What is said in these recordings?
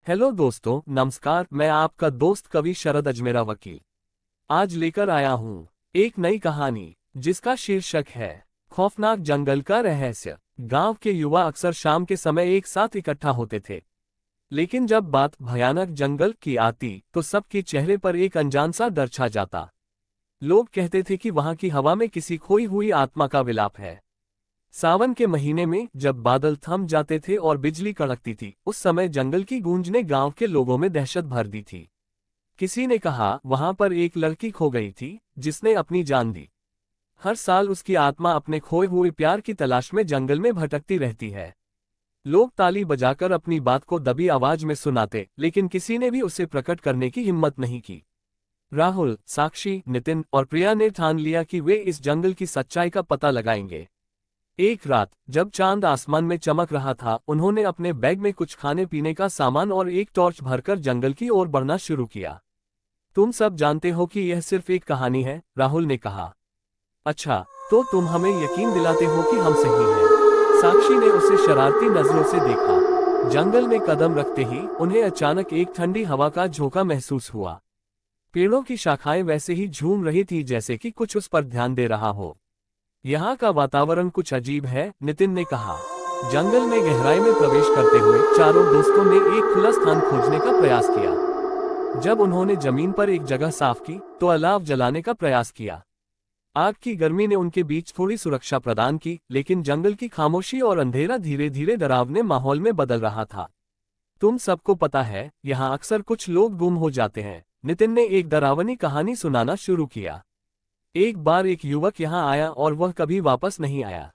Hello दोस्तों, नमस्कार। मैं आपका दोस्त कवि शरद अजमेरा वकील आज लेकर आया हूँ एक नई कहानी जिसका शीर्षक है खौफनाक जंगल का रहस्य। गांव के युवा अक्सर शाम के समय एक साथ इकट्ठा होते थे, लेकिन जब बात भयानक जंगल की आती तो सबके चेहरे पर एक अनजान सा डर छा जाता। लोग कहते थे कि वहां की हवा में किसी खोई हुई आत्मा का विलाप है। सावन के महीने में जब बादल थम जाते थे और बिजली कड़कती थी, उस समय जंगल की गूंज ने गांव के लोगों में दहशत भर दी थी। किसी ने कहा वहां पर एक लड़की खो गई थी जिसने अपनी जान दी। हर साल उसकी आत्मा अपने खोए हुए प्यार की तलाश में जंगल में भटकती रहती है। लोग ताली बजाकर अपनी बात को दबी आवाज में सुनाते, लेकिन किसी ने भी उसे प्रकट करने की हिम्मत नहीं की। राहुल, साक्षी, नितिन और प्रिया ने ठान लिया कि वे इस जंगल की सच्चाई का पता लगाएंगे। एक रात जब चांद आसमान में चमक रहा था, उन्होंने अपने बैग में कुछ खाने पीने का सामान और एक टॉर्च भरकर जंगल की ओर बढ़ना शुरू किया। तुम सब जानते हो कि यह सिर्फ एक कहानी है, राहुल ने कहा। अच्छा, तो तुम हमें यकीन दिलाते हो कि हम सही हैं? साक्षी ने उसे शरारती नजरों से देखा। जंगल में कदम रखते ही उन्हें अचानक एक ठंडी हवा का झोंका महसूस हुआ। पेड़ों की शाखाएं वैसे ही झूम रही थी जैसे कि कुछ उस पर ध्यान दे रहा हो। यहाँ का वातावरण कुछ अजीब है, नितिन ने कहा। जंगल में गहराई में प्रवेश करते हुए चारों दोस्तों ने एक खुला स्थान खोजने का प्रयास किया। जब उन्होंने जमीन पर एक जगह साफ की तो अलाव जलाने का प्रयास किया। आग की गर्मी ने उनके बीच थोड़ी सुरक्षा प्रदान की, लेकिन जंगल की खामोशी और अंधेरा धीरे धीरे डरावने माहौल में बदल रहा था। तुम सबको पता है, यहाँ अक्सर कुछ लोग गुम हो जाते हैं, नितिन ने एक डरावनी कहानी सुनाना शुरू किया। एक बार एक युवक यहाँ आया और वह कभी वापस नहीं आया।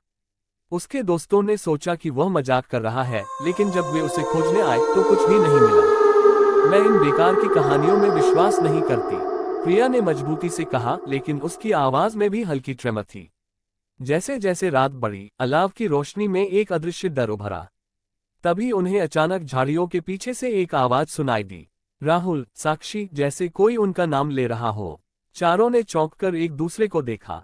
उसके दोस्तों ने सोचा कि वह मजाक कर रहा है, लेकिन जब वे उसे खोजने आए तो कुछ भी नहीं मिला। मैं इन बेकार की कहानियों में विश्वास नहीं करती, प्रिया ने मजबूती से कहा, लेकिन उसकी आवाज में भी हल्की ट्रेमर थी। जैसे जैसे रात बढ़ी, अलाव की रोशनी में एक अदृश्य डर उभरा। तभी उन्हें अचानक झाड़ियों के पीछे से एक आवाज सुनाई दी। राहुल, साक्षी, जैसे कोई उनका नाम ले रहा हो। चारों ने चौंककर एक दूसरे को देखा।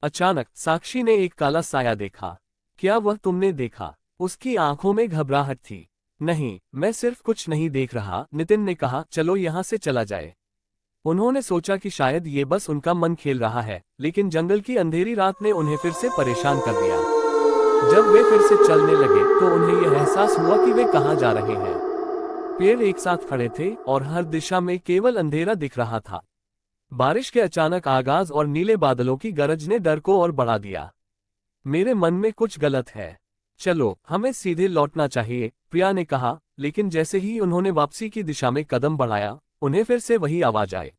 अचानक साक्षी ने एक काला साया देखा। क्या वह तुमने देखा? उसकी आंखों में घबराहट थी। नहीं, मैं सिर्फ कुछ नहीं देख रहा, नितिन ने कहा। चलो यहाँ से चला जाए। उन्होंने सोचा कि शायद ये बस उनका मन खेल रहा है, लेकिन जंगल की अंधेरी रात ने उन्हें फिर से परेशान कर दिया। जब वे फिर से चलने लगे तो उन्हें यह एहसास हुआ कि वे कहाँ जा रहे हैं। पेड़ एक साथ खड़े थे और हर दिशा में केवल अंधेरा दिख रहा था। बारिश के अचानक आगाज और नीले बादलों की गरज ने डर को और बढ़ा दिया। मेरे मन में कुछ गलत है, चलो हमें सीधे लौटना चाहिए, प्रिया ने कहा। लेकिन जैसे ही उन्होंने वापसी की दिशा में कदम बढ़ाया, उन्हें फिर से वही आवाज आई।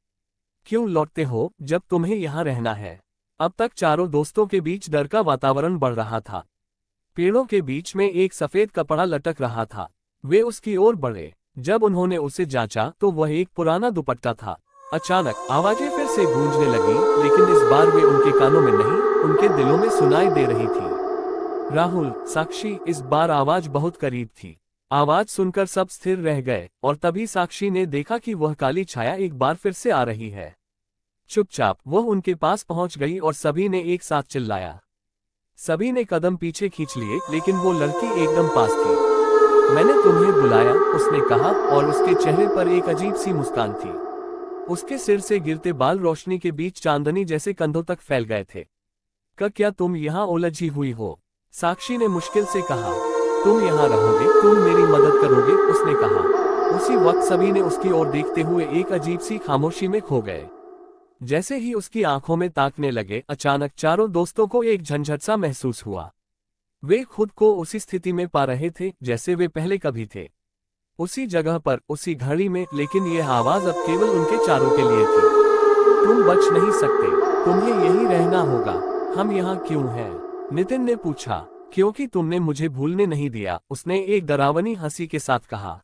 क्यों लौटते हो जब तुम्हें यहाँ रहना है? अब तक चारों दोस्तों के बीच डर का वातावरण बढ़ रहा था। पेड़ों के बीच में एक सफेद कपड़ा लटक रहा था। वे उसकी ओर बढ़े। जब उन्होंने उसे जांचा तो वह एक पुराना दुपट्टा था। अचानक आवाजें फिर से गूंजने लगीं, लेकिन इस बार वे उनके कानों में नहीं, उनके दिलों में सुनाई दे रही थी। राहुल, साक्षी, इस बार आवाज बहुत करीब थी। आवाज सुनकर सब स्थिर रह गए और तभी साक्षी ने देखा कि वह काली छाया एक बार फिर से आ रही है। चुपचाप वह उनके पास पहुंच गई और सभी ने एक साथ चिल्लाया। सभी ने कदम पीछे खींच लिए, लेकिन वो लड़की एकदम पास थी। मैंने तुम्हें बुलाया, उसने कहा, और उसके चेहरे पर एक अजीब सी मुस्कान थी। उसके सिर से गिरते बाल रोशनी के बीच चांदनी जैसे कंधों तक फैल गए थे। क्या तुम यहाँ उलझी हुई हो? साक्षी ने मुश्किल से कहा। तुम यहाँ रहोगे, तुम मेरी मदद करोगे, उसने कहा। उसी वक्त सभी ने उसकी ओर देखते हुए एक अजीब सी खामोशी में खो गए। जैसे ही उसकी आंखों में ताकने लगे, अचानक चारों दोस्तों को एक झंझट सा महसूस हुआ। वे खुद को उसी स्थिति में पा रहे थे जैसे वे पहले कभी थे। उसी जगह पर, उसी घड़ी में, लेकिन यह आवाज अब केवल उनके चारों के लिए थी। तुम बच नहीं सकते, तुम्हें यही रहना होगा। हम यहाँ क्यों हैं? नितिन ने पूछा। क्योंकि तुमने मुझे भूलने नहीं दिया, उसने एक डरावनी हंसी के साथ कहा।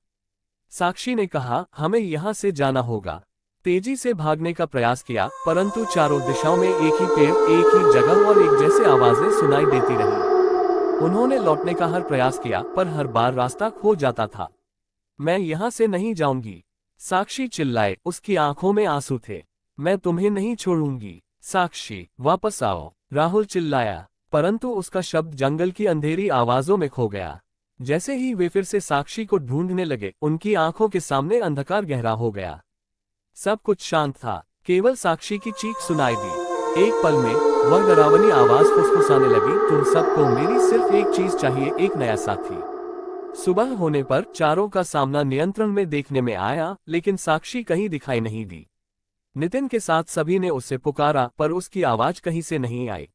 साक्षी ने कहा, हमें यहाँ से जाना होगा। तेजी से भागने का प्रयास किया, परंतु चारों दिशाओं में एक ही पेड़, एक ही जगह और एक जैसे आवाजें सुनाई देती रही। उन्होंने लौटने का हर प्रयास किया, पर हर बार रास्ता खो जाता था। मैं यहाँ से नहीं जाऊंगी, साक्षी चिल्लाए, उसकी आंखों में आंसू थे। मैं तुम्हें नहीं छोड़ूंगी, साक्षी, वापस आओ, राहुल चिल्लाया, परंतु उसका शब्द जंगल की अंधेरी आवाजों में खो गया। जैसे ही वे फिर से साक्षी को ढूंढने लगे, उनकी आंखों के सामने अंधकार गहरा हो गया। सब कुछ शांत था, केवल साक्षी की चीख सुनाई दी। एक पल में वह डरावनी आवाज फुसफुसाने लगी, तुम सबको मेरी सिर्फ एक चीज चाहिए, एक नया साथी। सुबह होने पर चारों का सामना नियंत्रण में देखने में आया, लेकिन साक्षी कहीं दिखाई नहीं दी। नितिन के साथ सभी ने उसे पुकारा, पर उसकी आवाज कहीं से नहीं आई।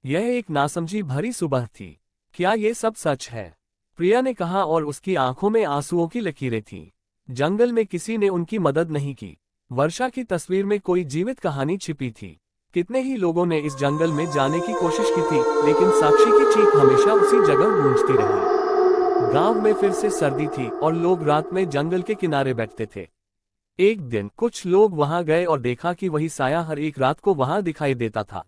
यह एक नासमझी भरी सुबह थी। क्या ये सब सच है? प्रिया ने कहा, और उसकी आंखों में आंसुओं की लकीरें थीं। जंगल में किसी ने उनकी मदद नहीं की। वर्षा की तस्वीर में कोई जीवित कहानी छिपी थी। कितने ही लोगों ने इस जंगल में जाने की कोशिश की थी, लेकिन साक्षी की चीख हमेशा उसी जगह गूंजती रही। गांव में फिर से सर्दी थी और लोग रात में जंगल के किनारे बैठते थे। एक दिन कुछ लोग वहां गए और देखा कि वही साया हर एक रात को वहां दिखाई देता था।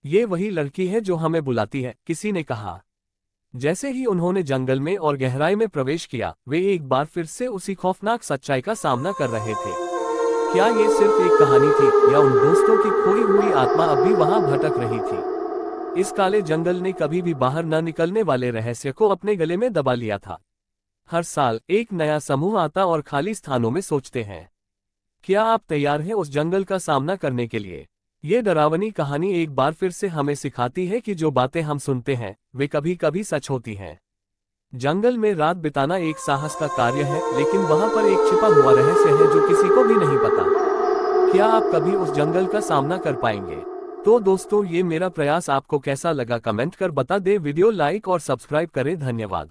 ये वही लड़की है जो हमें बुलाती है, किसी ने कहा। जैसे ही उन्होंने जंगल में और गहराई में प्रवेश किया, वे एक बार फिर से उसी खौफनाक सच्चाई का सामना कर रहे थे। क्या ये सिर्फ एक कहानी थी, या उन दोस्तों की खोई हुई आत्मा अब भी वहां भटक रही थी? इस काले जंगल ने कभी भी बाहर न निकलने वाले रहस्य को अपने गले में दबा लिया था। हर साल एक नया समूह आता और खाली स्थानों में सोचते हैं। क्या आप तैयार हैं उस जंगल का सामना करने के लिए? ये डरावनी कहानी एक बार फिर से हमें सिखाती है कि जो बातें हम सुनते हैं, वे कभी कभी सच होती हैं। जंगल में रात बिताना एक साहस का कार्य है, लेकिन वहां पर एक छिपा हुआ रहस्य है जो किसी को भी नहीं पता। क्या आप कभी उस जंगल का सामना कर पाएंगे? तो दोस्तों, ये मेरा प्रयास आपको कैसा लगा कमेंट कर बता दें। वीडियो लाइक और सब्सक्राइब करें। धन्यवाद।